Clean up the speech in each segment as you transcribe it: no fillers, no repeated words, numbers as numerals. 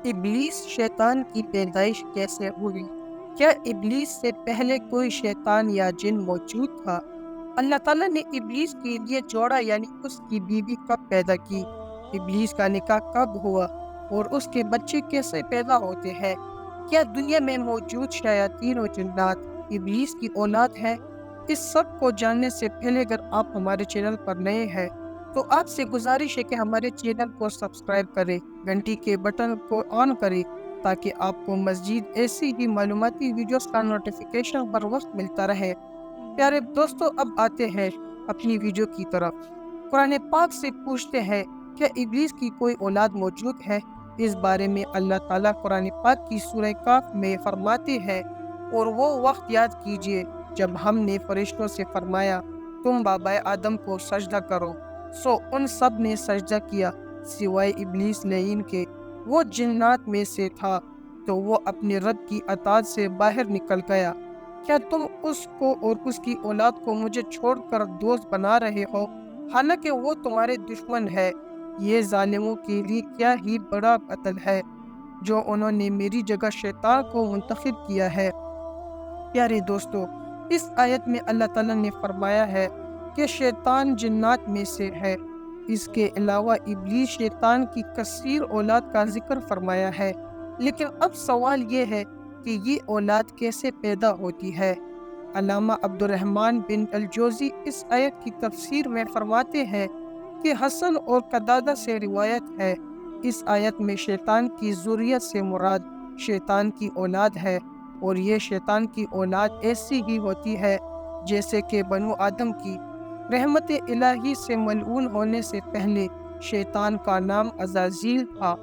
ابلیس شیطان کی پیدائش کیسے ہوئی؟ کیا ابلیس سے پہلے کوئی شیطان یا جن موجود تھا؟ اللہ تعالیٰ نے ابلیس کے لیے جوڑا یعنی اس کی بیوی کب پیدا کی؟ ابلیس کا نکاح کب ہوا اور اس کے بچے کیسے پیدا ہوتے ہیں؟ کیا دنیا میں موجود شیاطین و جنات ابلیس کی اولاد ہے؟ اس سب کو جاننے سے پہلے اگر آپ ہمارے چینل پر نئے ہیں تو آپ سے گزارش ہے کہ ہمارے چینل کو سبسکرائب کریں، گھنٹی کے بٹن کو آن کریں تاکہ آپ کو مزید ایسی ہی معلوماتی ویڈیوز کا نوٹیفیکیشن بر وقت ملتا رہے۔ پیارے دوستو، اب آتے ہیں اپنی ویڈیو کی طرف۔ قرآن پاک سے پوچھتے ہیں کیا ابلیس کی کوئی اولاد موجود ہے؟ اس بارے میں اللہ تعالیٰ قرآن پاک کی سورہ کاف میں فرماتے ہیں، اور وہ وقت یاد کیجئے جب ہم نے فرشتوں سے فرمایا تم بابائے آدم کو سجدہ کرو، سو ان سب نے سجدہ کیا سوائے ابلیس لعین کے، وہ جنات میں سے تھا تو وہ اپنے رب کی اطاعت سے باہر نکل گیا۔ کیا تم اس کو اور اس کی اولاد کو مجھے چھوڑ کر دوست بنا رہے ہو، حالانکہ وہ تمہارے دشمن ہے؟ یہ ظالموں کے لیے کیا ہی بڑا قتل ہے جو انہوں نے میری جگہ شیطان کو منتخب کیا ہے۔ پیارے دوستو، اس آیت میں اللہ تعالیٰ نے فرمایا ہے کہ شیطان جنات میں سے ہے۔ اس کے علاوہ ابلیس شیطان کی کثیر اولاد کا ذکر فرمایا ہے، لیکن اب سوال یہ ہے کہ یہ اولاد کیسے پیدا ہوتی ہے؟ علامہ عبد الرحمن بن الجوزی اس آیت کی تفسیر میں فرماتے ہیں کہ حسن اور قتادہ سے روایت ہے، اس آیت میں شیطان کی ذریت سے مراد شیطان کی اولاد ہے، اور یہ شیطان کی اولاد ایسی ہی ہوتی ہے جیسے کہ بنو آدم کی۔ رحمت الہی سے ملعون ہونے سے پہلے شیطان کا نام عزازیل تھا۔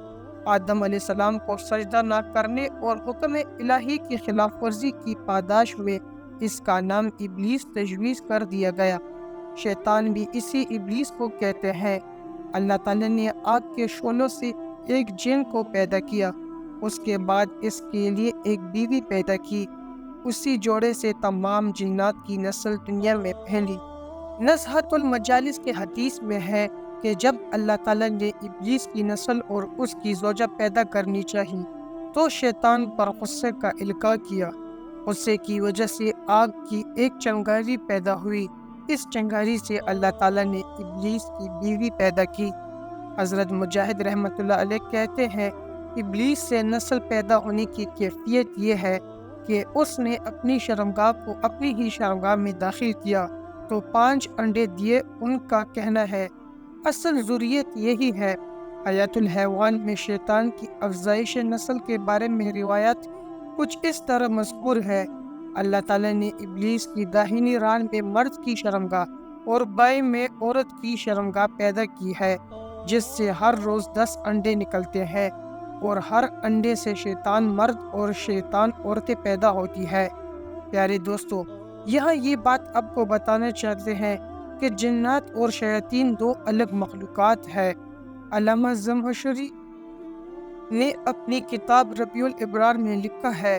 آدم علیہ السلام کو سجدہ نہ کرنے اور حکم الہی کی خلاف ورزی کی پاداش میں اس کا نام ابلیس تجویز کر دیا گیا۔ شیطان بھی اسی ابلیس کو کہتے ہیں۔ اللہ تعالیٰ نے آگ کے شعلوں سے ایک جن کو پیدا کیا، اس کے بعد اس کے لیے ایک بیوی پیدا کی، اسی جوڑے سے تمام جنات کی نسل دنیا میں پھیلی۔ نزہۃ المجالس کے حدیث میں ہے کہ جب اللہ تعالیٰ نے ابلیس کی نسل اور اس کی زوجہ پیدا کرنی چاہی تو شیطان پر غصے کا القاء کیا۔ غصے کی وجہ سے آگ کی ایک چنگاری پیدا ہوئی، اس چنگاری سے اللہ تعالیٰ نے ابلیس کی بیوی پیدا کی۔ حضرت مجاہد رحمۃ اللہ علیہ کہتے ہیں ابلیس سے نسل پیدا ہونے کی کیفیت یہ ہے کہ اس نے اپنی شرمگاہ کو اپنی ہی شرمگاہ میں داخل کیا تو 5 انڈے دیے۔ ان کا کہنا ہے اصل ذریت یہی ہے۔ حیات الحیوان میں شیطان کی افزائش نسل کے بارے میں روایت کچھ اس طرح مذکور ہے، اللہ تعالیٰ نے ابلیس کی داہنی ران میں مرد کی شرمگاہ اور بائیں میں عورت کی شرمگاہ پیدا کی ہے، جس سے ہر روز 10 انڈے نکلتے ہیں، اور ہر انڈے سے شیطان مرد اور شیطان عورتیں پیدا ہوتی ہے۔ پیارے دوستو، یہاں یہ بات آپ کو بتانا چاہتے ہیں کہ جنات اور شیاطین 2 الگ مخلوقات ہیں۔ علامہ زمخشری نے اپنی کتاب ربیع الابرار میں لکھا ہے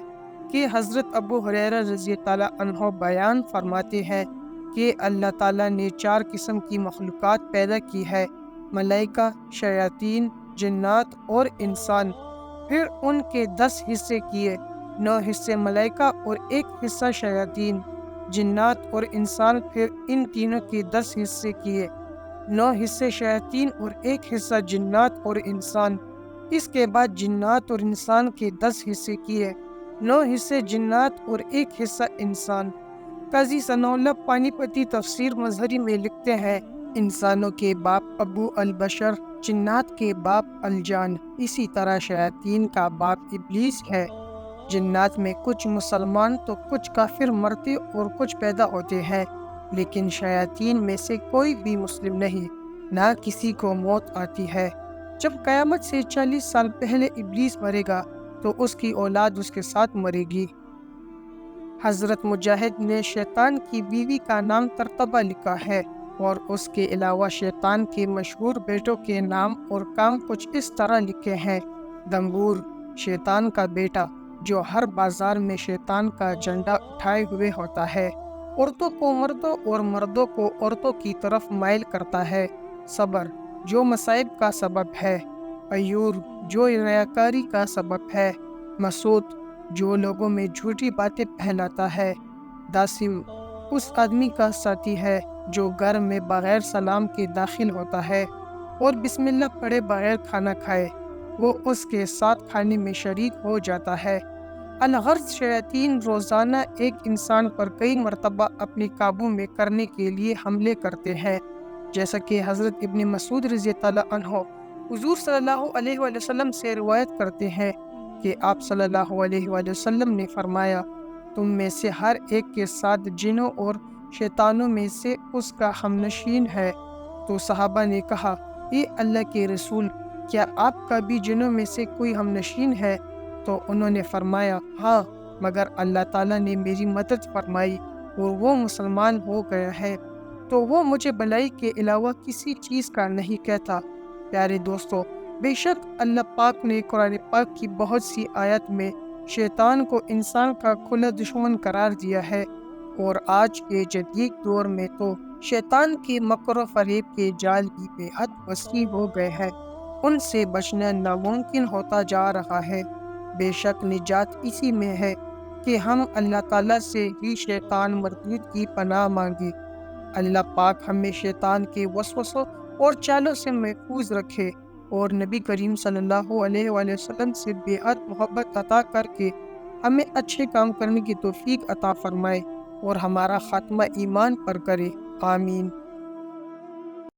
کہ حضرت ابو ہریرہ رضی اللہ عنہ بیان فرماتے ہیں کہ اللہ تعالیٰ نے 4 قسم کی مخلوقات پیدا کی ہے، ملائکہ، شیاطین، جنات اور انسان، پھر ان کے 10 حصے کیے، 9 حصے ملائکہ اور 1 حصہ شیاطین، جنات اور انسان، پھر ان تینوں کے 10 حصے کیے، 9 حصے شیاطین اور 1 حصہ جنات اور انسان، اس کے بعد جنات اور انسان کے 10 حصے کیے، 9 حصے جنات اور 1 حصہ انسان۔ قاضی ثناء اللہ پانی پتی تفسیر مظہری میں لکھتے ہیں انسانوں کے باپ ابو البشر، جنات کے باپ الجان، اسی طرح شیاطین کا باپ ابلیس ہے۔ جنات میں کچھ مسلمان تو کچھ کافر مرتے اور کچھ پیدا ہوتے ہیں، لیکن شیاطین میں سے کوئی بھی مسلم نہیں، نہ کسی کو موت آتی ہے۔ جب قیامت سے 40 سال پہلے ابلیس مرے گا تو اس کی اولاد اس کے ساتھ مرے گی۔ حضرت مجاہد نے شیطان کی بیوی کا نام ترتبہ لکھا ہے، اور اس کے علاوہ شیطان کے مشہور بیٹوں کے نام اور کام کچھ اس طرح لکھے ہیں: دنگور، شیطان کا بیٹا جو ہر بازار میں شیطان کا جھنڈا اٹھائے ہوئے ہوتا ہے، عورتوں کو مردوں اور مردوں کو عورتوں کی طرف مائل کرتا ہے، صبر جو مصائب کا سبب ہے، عیور جو ریاکاری کا سبب ہے، مسعود جو لوگوں میں جھوٹی باتیں پھیلاتا ہے، داسم اس آدمی کا ساتھی ہے جو گھر میں بغیر سلام کے داخل ہوتا ہے اور بسم اللہ پڑھے بغیر کھانا کھائے، وہ اس کے ساتھ کھانے میں شریک ہو جاتا ہے۔ الغرض شیاطین روزانہ ایک انسان پر کئی مرتبہ اپنے قابو میں کرنے کے لیے حملے کرتے ہیں، جیسا کہ حضرت ابن مسعود رضی اللہ عنہ حضور صلی اللہ علیہ وآلہ وسلم سے روایت کرتے ہیں کہ آپ صلی اللہ علیہ وآلہ وسلم نے فرمایا، تم میں سے ہر ایک کے ساتھ جنوں اور شیطانوں میں سے اس کا ہمنشین ہے۔ تو صحابہ نے کہا، اے اللہ کے رسول، کیا آپ کا بھی جنوں میں سے کوئی ہمنشین ہے؟ تو انہوں نے فرمایا، ہاں، مگر اللہ تعالیٰ نے میری مدد فرمائی اور وہ مسلمان ہو گیا ہے، تو وہ مجھے بلائی کے علاوہ کسی چیز کا نہیں کہتا۔ پیارے دوستو، بے شک اللہ پاک نے قرآن پاک کی بہت سی آیات میں شیطان کو انسان کا کھلا دشمن قرار دیا ہے، اور آج کے جدید دور میں تو شیطان کے مکر و فریب کے جال بھی بے حد وسیع ہو گئے ہیں، ان سے بچنا ناممکن ہوتا جا رہا ہے۔ بے شک نجات اسی میں ہے کہ ہم اللہ تعالیٰ سے ہی شیطان مردود کی پناہ مانگے۔ اللہ پاک ہمیں شیطان کے وسوسوں اور چالوں سے محفوظ رکھے، اور نبی کریم صلی اللہ علیہ وآلہ وسلم سے بے حد محبت عطا کر کے ہمیں اچھے کام کرنے کی توفیق عطا فرمائے اور ہمارا خاتمہ ایمان پر کرے، آمین۔